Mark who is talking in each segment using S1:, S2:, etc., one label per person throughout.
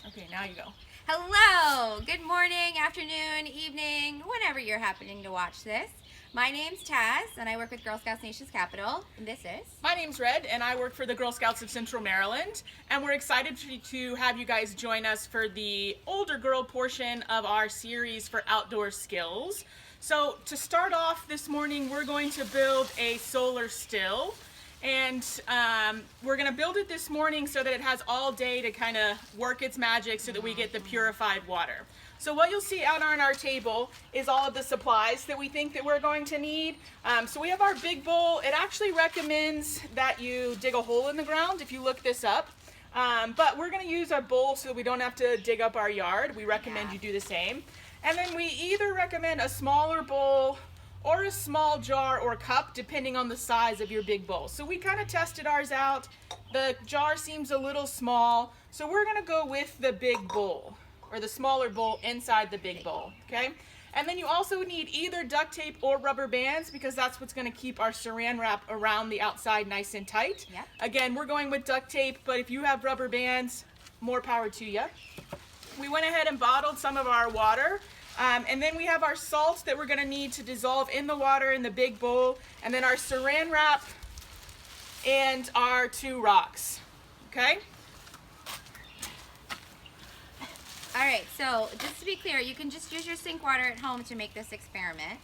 S1: Okay, now you go.
S2: Hello, good morning, afternoon, evening, whenever you're happening to watch this. My name's Taz, and I work with Girl Scouts Nation's Capital, and this is...
S1: My name's Red, and I work for the Girl Scouts of Central Maryland, and we're excited to have you guys join us for the older girl portion of our series for outdoor skills. So to start off this morning, we're going to build a solar still, and we're going to build it this morning so that it has all day to kind of work its magic so that we get the purified water. So what you'll see out on our table is all of the supplies that we think that we're going to need. So we have our big bowl. It actually recommends that you dig a hole in the ground if you look this up. But we're going to use our bowl so that we don't have to dig up our yard. We recommend you do the same. And then we either recommend a smaller bowl or a small jar or cup, depending on the size of your big bowl. So we kind of tested ours out. The jar seems a little small, so we're going to go with the big bowl, or the smaller bowl inside the big bowl, okay? And then you also need either duct tape or rubber bands, because that's what's going to keep our saran wrap around the outside nice and tight.
S2: Yep.
S1: Again, we're going with duct tape, but if you have rubber bands, more power to you. We went ahead and bottled some of our water. And then we have our salt that we're going to need to dissolve in the water in the big bowl, and then our saran wrap and our 2 rocks, okay?
S2: All right, so just to be clear, you can just use your sink water at home to make this experiment.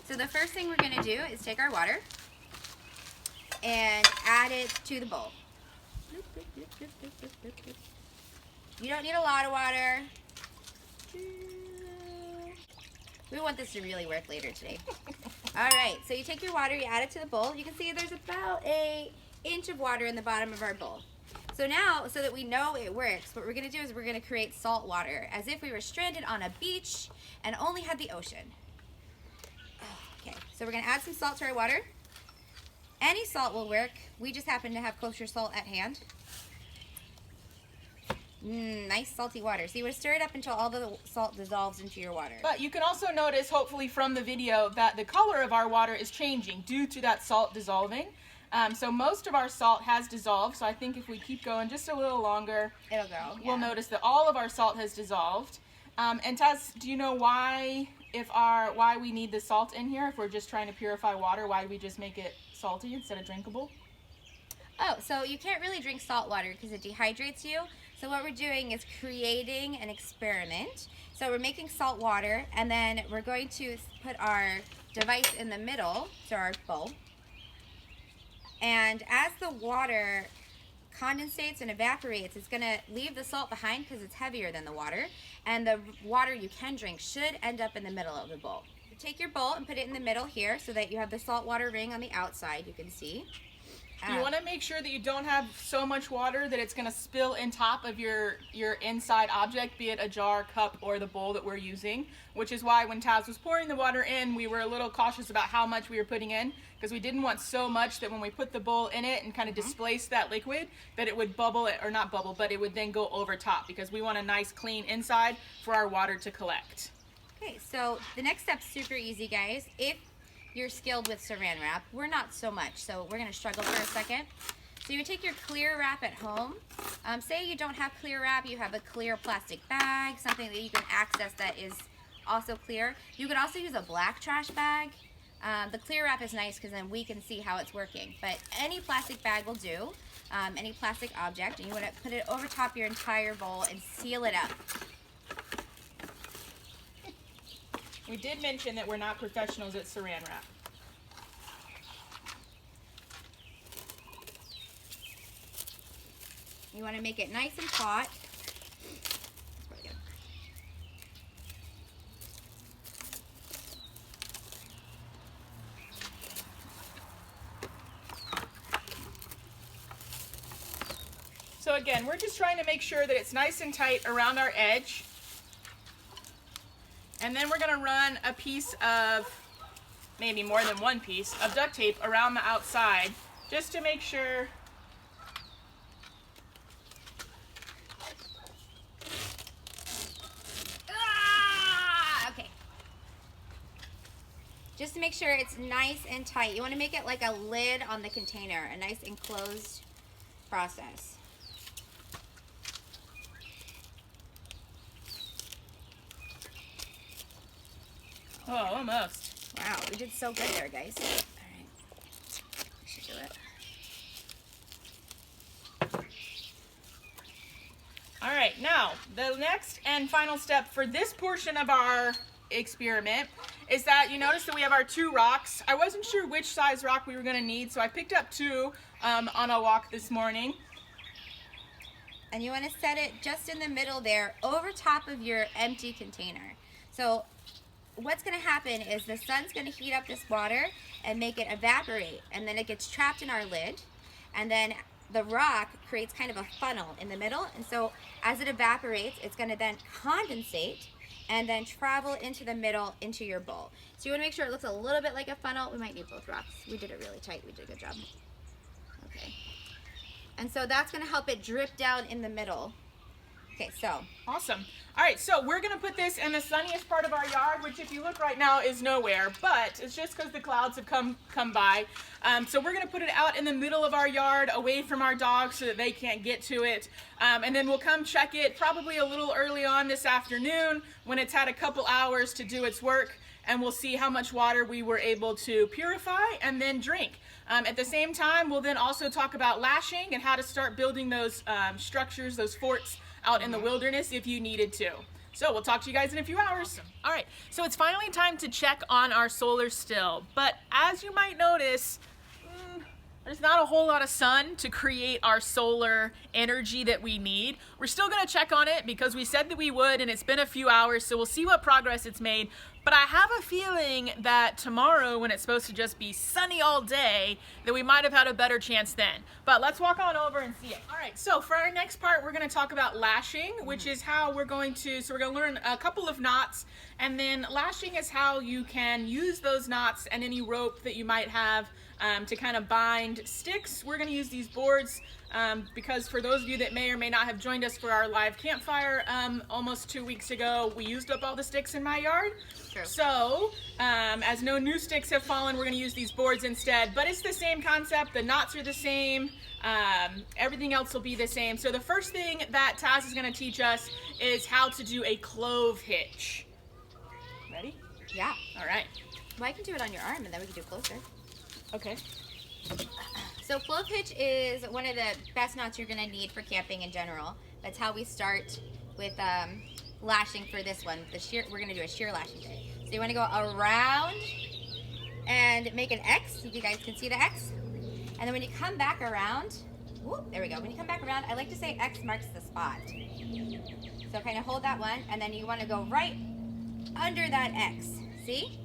S2: So the first thing we're going to do is take our water and add it to the bowl. You don't need a lot of water. We want this to really work later today. All right, so you take your water, you add it to the bowl. You can see there's about an inch of water in the bottom of our bowl. So now, so that we know it works, what we're gonna do is we're gonna create salt water, as if we were stranded on a beach and only had the ocean. Okay, so we're gonna add some salt to our water. Any salt will work. We just happen to have kosher salt at hand. Nice salty water. So you would stir it up until all the salt dissolves into your water.
S1: But you can also notice, hopefully from the video, that the color of our water is changing due to that salt dissolving. So most of our salt has dissolved, so I think if we keep going just a little longer,
S2: It'll go.
S1: we'll notice that all of our salt has dissolved. And Taz, do you know why we need the salt in here? If we're just trying to purify water, why do we just make it salty instead of drinkable?
S2: Oh, so you can't really drink salt water because it dehydrates you. So what we're doing is creating an experiment. So we're making salt water, and then we're going to put our device in the middle, so our bowl. And as the water condensates and evaporates, it's going to leave the salt behind because it's heavier than the water. And the water you can drink should end up in the middle of the bowl. Take your bowl and put it in the middle here so that you have the salt water ring on the outside, you can see.
S1: You want to make sure that you don't have so much water that it's going to spill in top of your inside object, be it a jar, cup, or the bowl that we're using, which is why when Taz was pouring the water in, we were a little cautious about how much we were putting in, because we didn't want so much that when we put the bowl in it and kind of displace that liquid, that it would bubble, or not bubble, but it would then go over top, because we want a nice clean inside for our water to collect.
S2: Okay, so the next step's super easy, guys. If you're skilled with saran wrap, we're not so much, so we're going to struggle for a second. So you take your clear wrap at home. Say you don't have clear wrap, you have a clear plastic bag, something that you can access that is also clear. You could also use a black trash bag. The clear wrap is nice because then we can see how it's working, but any plastic bag will do, any plastic object, and you want to put it over top of your entire bowl and seal it up.
S1: We did mention that we're not professionals at saran wrap.
S2: You want to make it nice and taut.
S1: So again, we're just trying to make sure that it's nice and tight around our edge. And then we're going to run a piece of, maybe more than one piece, of duct tape around the outside, just to make sure
S2: Okay. Just to make sure it's nice and tight. You want to make it like a lid on the container, a nice enclosed process.
S1: Oh, almost.
S2: Wow, we did so good there, guys. All right, we should do it.
S1: All right, now the next and final step for this portion of our experiment is that you notice that we have our 2 rocks. I wasn't sure which size rock we were going to need, so I picked up 2 on a walk this morning.
S2: And you want to set it just in the middle there, over top of your empty container. So what's going to happen is the sun's going to heat up this water and make it evaporate, and then it gets trapped in our lid, and then the rock creates kind of a funnel in the middle, and so as it evaporates, it's going to then condensate and then travel into the middle into your bowl. So you want to make sure it looks a little bit like a funnel. We might need both rocks. We did it really tight. We did a good job. Okay. And so that's going to help it drip down in the middle. Okay, so.
S1: Awesome. All right, so we're going to put this in the sunniest part of our yard, which if you look right now is nowhere, but it's just because the clouds have come by. So we're going to put it out in the middle of our yard, away from our dogs so that they can't get to it. And then we'll come check it probably a little early on this afternoon when it's had a couple hours to do its work, and we'll see how much water we were able to purify and then drink. At the same time, we'll then also talk about lashing and how to start building those structures, those forts out in the wilderness if you needed to. So we'll talk to you guys in a few hours. All right, so it's finally time to check on our solar still. But as you might notice, there's not a whole lot of sun to create our solar energy that we need. We're still gonna check on it because we said that we would, and it's been a few hours, so we'll see what progress it's made. But I have a feeling that tomorrow, when it's supposed to just be sunny all day, that we might have had a better chance then. But let's walk on over and see it. All right, so for our next part, we're gonna talk about lashing, which is how we're going to learn a couple of knots, and then lashing is how you can use those knots and any rope that you might have to kind of bind sticks. We're going to use these boards because for those of you that may or may not have joined us for our live campfire almost 2 weeks ago, we used up all the sticks in my yard.
S2: True.
S1: So as no new sticks have fallen, we're going to use these boards instead. But it's the same concept. The knots are the same. Everything else will be the same. So the first thing that Taz is going to teach us is how to do a clove hitch. Ready?
S2: Yeah.
S1: All right.
S2: Well, I can do it on your arm, and then we can do closer.
S1: Okay.
S2: So Clove Hitch is one of the best knots you're going to need for camping in general. That's how we start with lashing for this one. We're going to do a sheer lashing today. So you want to go around and make an X. If you guys can see the X. And then when you come back around, whoop, there we go. When you come back around, I like to say X marks the spot. So kind of hold that one, and then you want to go right under that X. See?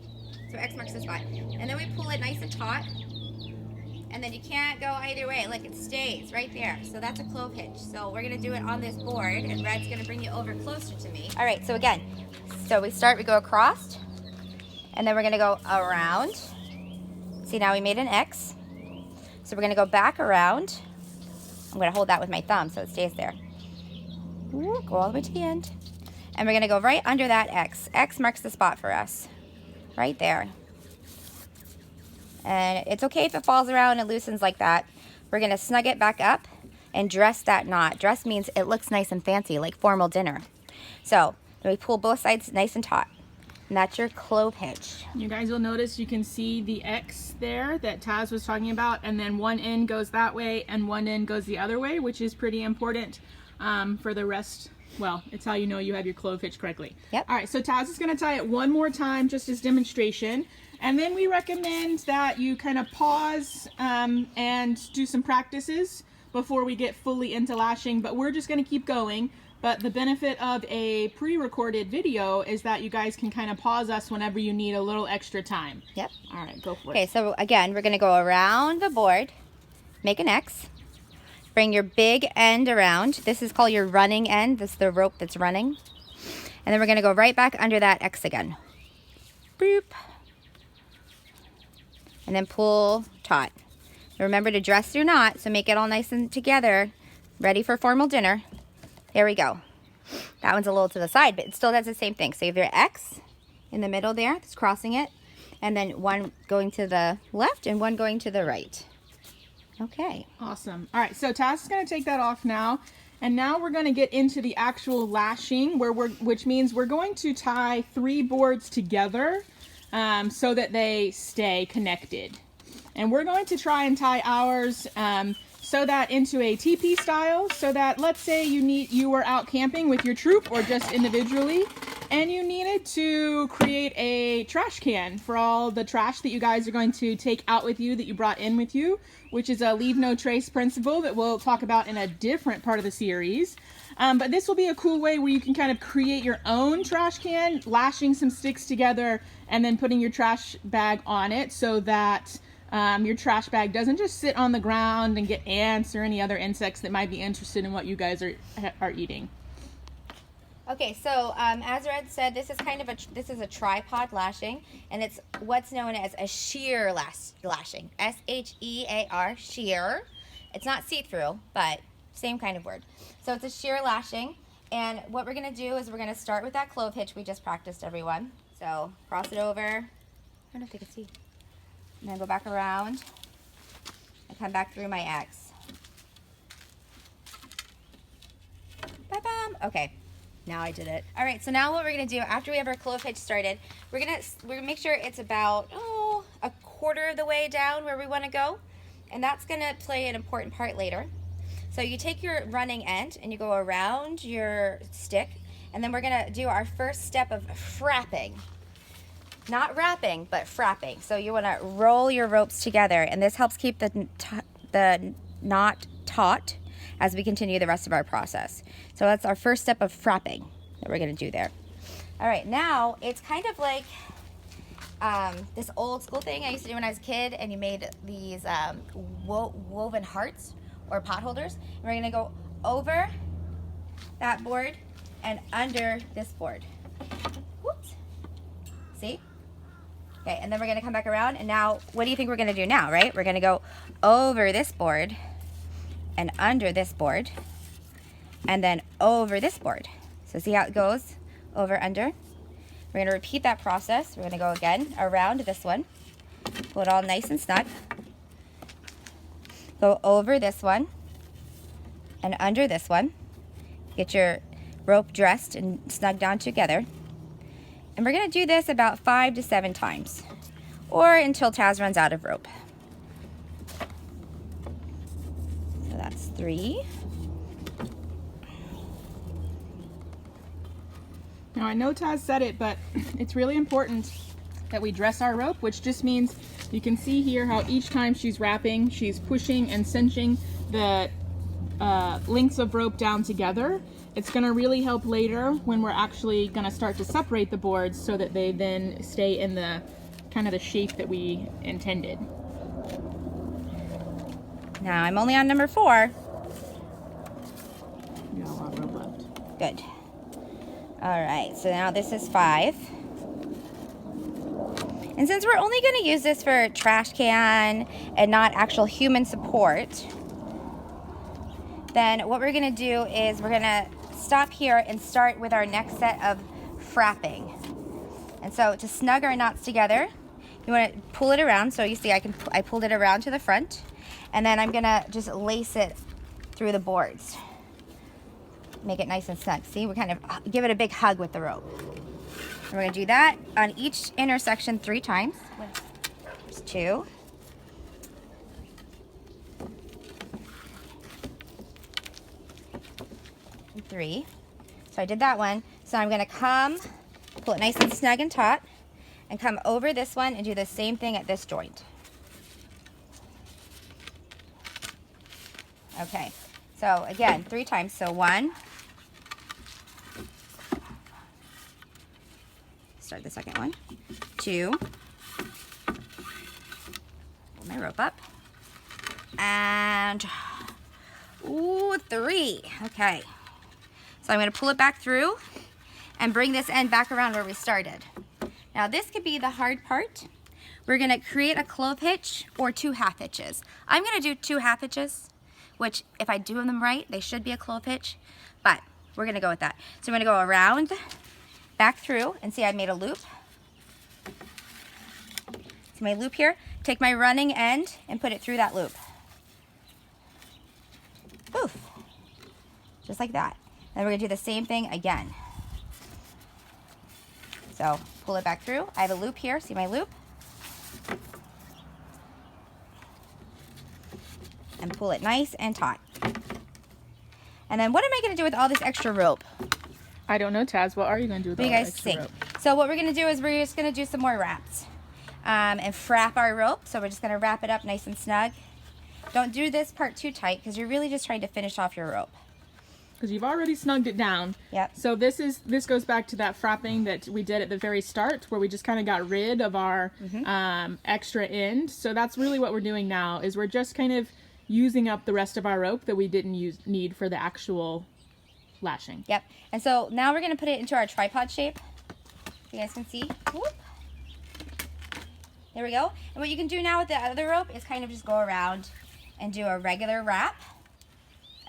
S2: So X marks the spot. And then we pull it nice and taut. And then you can't go either way. Look, it stays right there. So that's a clove hitch. So we're going to do it on this board, and Red's going to bring you over closer to me. All right, so again, we go across, and then we're going to go around. See, now we made an X. So we're going to go back around. I'm going to hold that with my thumb so it stays there. Ooh, go all the way to the end. And we're going to go right under that X. X marks the spot for us. Right there. And it's okay if it falls around and loosens like that. We're going to snug it back up and dress that knot. Dress means it looks nice and fancy, like formal dinner. So then we pull both sides nice and taut. And that's your clove hitch.
S1: You guys will notice you can see the X there that Taz was talking about, and then one end goes that way and one end goes the other way, which is pretty important for the rest. Well, it's how you know you have your clove hitch correctly.
S2: Yep.
S1: All right, so Taz is going to tie it one more time just as demonstration. And then we recommend that you kind of pause and do some practices before we get fully into lashing. But we're just going to keep going. But the benefit of a pre-recorded video is that you guys can kind of pause us whenever you need a little extra time.
S2: Yep.
S1: All right, go for it.
S2: Okay, so again, we're going to go around the board, make an X. Bring your big end around. This is called your running end. This is the rope that's running. And then we're going to go right back under that X again. Boop. And then pull taut. Remember to dress your knot, so make it all nice and together. Ready for formal dinner. There we go. That one's a little to the side, but it still does the same thing. So you have your X in the middle there, that's crossing it. And then one going to the left and one going to the right. Okay.
S1: Awesome. All right, so Taz is going to take that off now. And now we're going to get into the actual lashing, which means we're going to tie 3 boards together. so that they stay connected. And we're going to try and tie ours so that into a teepee style, so that let's say you were out camping with your troop or just individually, and you needed to create a trash can for all the trash that you guys are going to take out with you that you brought in with you, which is a leave no trace principle that we'll talk about in a different part of the series. But this will be a cool way where you can kind of create your own trash can, lashing some sticks together and then putting your trash bag on it so that your trash bag doesn't just sit on the ground and get ants or any other insects that might be interested in what you guys are eating.
S2: Okay, so as Red said, this is a tripod lashing, and it's what's known as a shear lashing. S-H-E-A-R, shear. It's not see-through, but same kind of word. So it's a shear lashing, and what we're going to do is we're going to start with that clove hitch we just practiced, everyone. So cross it over. I don't know if you can see. And then go back around and come back through my X. Ba-bam. Okay. Now I did it. All right, so now what we're gonna do after we have our clove hitch started, we're gonna make sure it's about a quarter of the way down where we want to go, and that's gonna play an important part later. So you take your running end and you go around your stick, and then we're gonna do our first step of frapping. Not wrapping, but frapping. So you want to roll your ropes together, and this helps keep the knot taut as we continue the rest of our process. So that's our first step of frapping that we're going to do there. All right, now it's kind of like this old school thing I used to do when I was a kid, and you made these woven hearts or pot holders. And we're going to go over that board and under this board. Whoops. See? Okay, and then we're going to come back around, and now what do you think we're going to do now, right? We're going to go over this board and under this board and then over this board. So see how it goes? Over, under. We're going to repeat that process. We're going to go again around this one. Pull it all nice and snug. Go over this one and under this one. Get your rope dressed and snug down together. And we're going to do this about 5 to 7 times, or until Taz runs out of rope. So that's 3.
S1: Now I know Taz said it, but it's really important that we dress our rope, which just means you can see here how each time she's wrapping, she's pushing and cinching the lengths of rope down together. It's going to really help later when we're actually going to start to separate the boards so that they then stay in the kind of the shape that we intended.
S2: Now I'm only on number 4.
S1: You got a lot of rope left.
S2: Good. All right, so now this is 5. And since we're only going to use this for trash can and not actual human support, then what we're going to do is we're going to stop here and start with our next set of frapping. And so to snug our knots together, you want to pull it around. So you see I pulled it around to the front, and then I'm going to just lace it through the boards. Make it nice and snug. See, we kind of give it a big hug with the rope. And we're going to do that on each intersection 3 times. There's 2. 3. So I did that one. So I'm going to come, pull it nice and snug and taut, and come over this one and do the same thing at this joint. Okay. So again, 3 times. So 1. Start the second one. 2. Pull my rope up. And 3. Okay. So I'm going to pull it back through and bring this end back around where we started. Now this could be the hard part. We're going to create a clove hitch or 2 half hitches. I'm going to do 2 half hitches, which if I do them right, they should be a clove hitch, but we're going to go with that. So I'm going to go around, back through, and see I made a loop. See my loop here? Take my running end and put it through that loop. Poof. Just like that. Then we're going to do the same thing again. So pull it back through. I have a loop here. See my loop? And pull it nice and taut. And then what am I going to do with all this extra rope?
S1: I don't know, Taz. What are you going to do with all
S2: You
S1: that
S2: guys
S1: extra
S2: think.
S1: rope?
S2: So what we're going to do is we're just going to do some more wraps. And frap our rope. So we're just going to wrap it up nice and snug. Don't do this part too tight because you're really just trying to finish off your rope.
S1: Because you've already snugged it down.
S2: Yep.
S1: So this goes back to that frapping that we did at the very start, where we just kind of got rid of our extra end. So that's really what we're doing now, is we're just kind of using up the rest of our rope that we didn't need for the actual lashing.
S2: Yep. And so now we're going to put it into our tripod shape. You guys can see. Whoop. There we go. And what you can do now with the other rope is kind of just go around and do a regular wrap.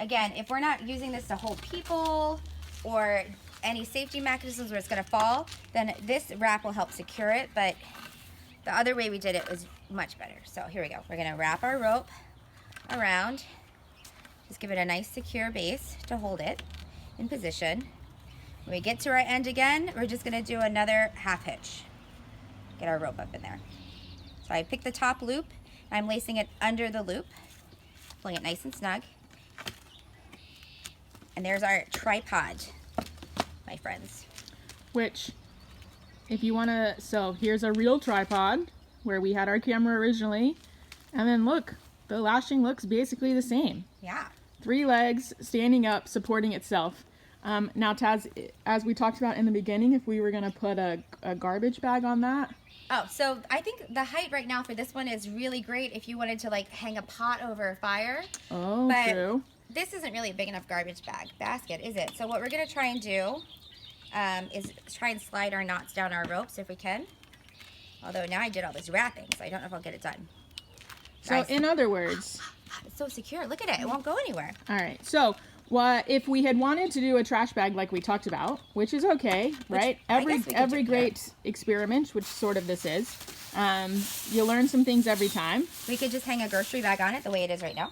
S2: Again, if we're not using this to hold people or any safety mechanisms where it's going to fall, then this wrap will help secure it. But the other way we did it was much better. So here we go. We're going to wrap our rope around. Just give it a nice secure base to hold it in position. When we get to our end again, we're just going to do another half hitch. Get our rope up in there. So I pick the top loop, and I'm lacing it under the loop, pulling it nice and snug. And there's our tripod, my friends.
S1: Which, if you want to, so here's a real tripod where we had our camera originally. And then look, the lashing looks basically the same.
S2: Yeah.
S1: 3 legs standing up, supporting itself. Now, Taz, as we talked about in the beginning, if we were going to put a garbage bag on that.
S2: Oh, so I think the height right now for this one is really great if you wanted to like hang a pot over a fire.
S1: Oh,
S2: but
S1: true.
S2: This isn't really a big enough garbage basket, is it? So what we're going to try and do is try and slide our knots down our ropes if we can. Although now I did all this wrapping, so I don't know if I'll get it done.
S1: So
S2: Guys,
S1: in other words,
S2: it's so secure. Look at it. It won't go anywhere.
S1: all right. So if we had wanted to do a trash bag like we talked about, which is okay, right?
S2: I guess we could
S1: Every
S2: take care
S1: great experiment, which sort of this is, you learn some things every time.
S2: We could just hang a grocery bag on it the way it is right now.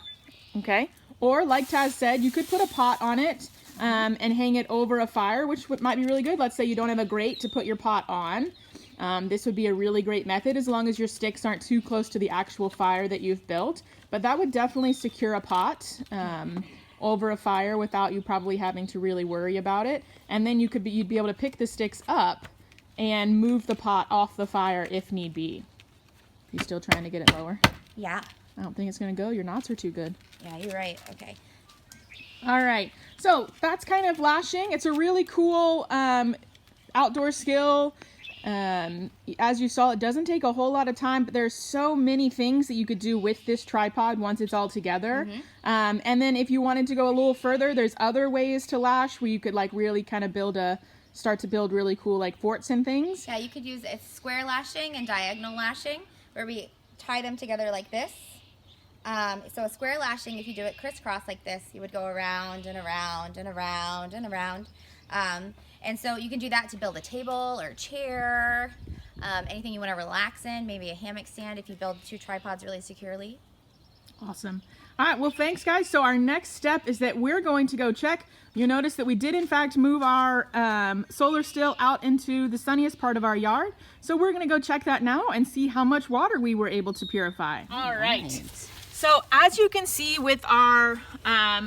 S1: Okay. Or like Taz said, you could put a pot on it and hang it over a fire, which might be really good. Let's say you don't have a grate to put your pot on. This would be a really great method as long as your sticks aren't too close to the actual fire that you've built. But that would definitely secure a pot over a fire without you probably having to really worry about it. And then you'd be able to pick the sticks up and move the pot off the fire if need be. You still trying to get it lower?
S2: Yeah.
S1: I don't think it's going to go. Your knots are too good.
S2: Yeah, you're right. Okay.
S1: All right. So that's kind of lashing. It's a really cool outdoor skill. As you saw, it doesn't take a whole lot of time, but there's so many things that you could do with this tripod once it's all together. And then if you wanted to go a little further, there's other ways to lash where you could like really kind of start to build really cool like forts and things.
S2: Yeah, you could use a square lashing and diagonal lashing where we tie them together like this. So a square lashing, if you do it crisscross like this, you would go around and around and around and around. And so you can do that to build a table or a chair, anything you want to relax in, maybe a hammock stand if you build 2 tripods really securely.
S1: Awesome. All right, well, thanks, guys. So our next step is that we're going to go check. You notice that we did, in fact, move our solar still out into the sunniest part of our yard. So we're going to go check that now and see how much water we were able to purify. All right. So as you can see with our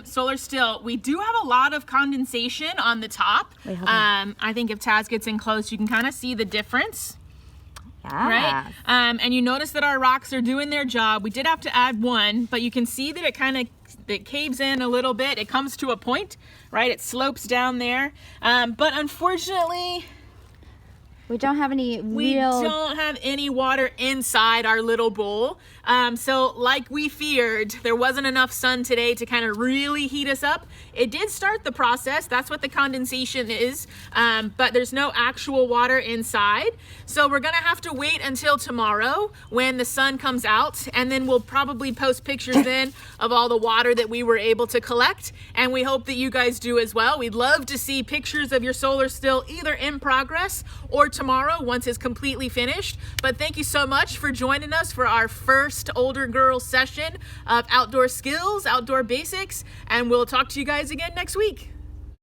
S1: solar still, we do have a lot of condensation on the top.
S2: Wait, hold on.
S1: I think if Taz gets in close, you can kind of see the difference.
S2: Yeah.
S1: Right? And you notice that our rocks are doing their job. We did have to add one, but you can see that it caves in a little bit. It comes to a point, right? It slopes down there. But unfortunately,
S2: We don't have any real...
S1: We don't have any water inside our little bowl. So like we feared, there wasn't enough sun today to kind of really heat us up. It did start the process. That's what the condensation is. But there's no actual water inside. So we're going to have to wait until tomorrow when the sun comes out. And then we'll probably post pictures then of all the water that we were able to collect. And we hope that you guys do as well. We'd love to see pictures of your solar still either in progress or tomorrow once it's completely finished. But thank you so much for joining us for our first older girls session of outdoor skills, outdoor basics, and we'll talk to you guys again next week.